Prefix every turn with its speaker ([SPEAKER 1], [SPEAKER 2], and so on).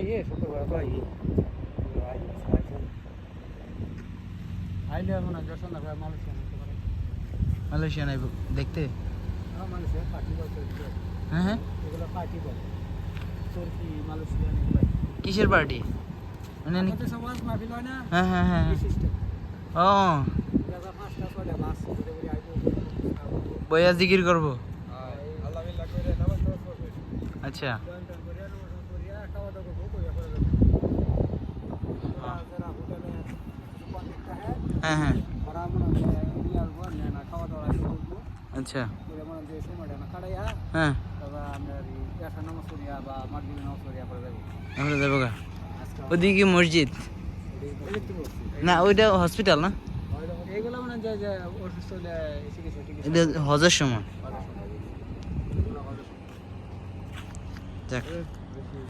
[SPEAKER 1] আইয়ে শুক্রবার তো আইয়ে আইলে মনে হয় সন্ধ্যাবেলা
[SPEAKER 2] মালয়েশিয়া নাইব দেখতে।
[SPEAKER 1] মালয়েশিয়া পার্টি বলতে
[SPEAKER 2] হ্যাঁ হ্যাঁ,
[SPEAKER 1] এগুলো পার্টি বল তুর্কি মালয়েশিয়ান এগুলো
[SPEAKER 2] কিসের পার্টি মানে?
[SPEAKER 1] আমাদের সমাজ মাহফিল হয় না,
[SPEAKER 2] হ্যাঁ হ্যাঁ হ্যাঁ
[SPEAKER 1] এই সিস্টেম।
[SPEAKER 2] ও
[SPEAKER 1] দাদা 5টা 6টা বাস ঘুরে ঘুরে আইবো।
[SPEAKER 2] বইয়া জিকির করবো।
[SPEAKER 1] আল্লাহ বিল্লাহ করে নামাজ পড়বে।
[SPEAKER 2] আচ্ছা
[SPEAKER 1] জয়েন করে নামাজ পড়িয়া খাওয়া দাওয়া করবো, কইয়া করে যাবো। যারা হোটেলে দোকান দিতে হয়,
[SPEAKER 2] হ্যাঁ হ্যাঁ
[SPEAKER 1] ওরা মনে হয় নিয়ে আসবো, না খাওয়া দাওয়া করবো।
[SPEAKER 2] আচ্ছা
[SPEAKER 1] করে মনে হয় যে সময়টা না কাটাইয়া
[SPEAKER 2] হ্যাঁ,
[SPEAKER 1] তারপর আমরা পেশা নামাজ পড়িয়া বা মাগরিবের নামাজ পড়িয়া করে যাবো।
[SPEAKER 2] আমরা যাবো গা।
[SPEAKER 1] আজকে
[SPEAKER 2] ওদিকে কি মসজিদ?
[SPEAKER 1] দেখতে বলছি
[SPEAKER 2] না ওইটা হসপিটাল না,
[SPEAKER 1] এইগুলো মনে হয় যে অসুস্থ হলে চিকিৎসা টিকিৎসা
[SPEAKER 2] এটা হজের সময়।
[SPEAKER 1] ভালো সময়।
[SPEAKER 2] যাক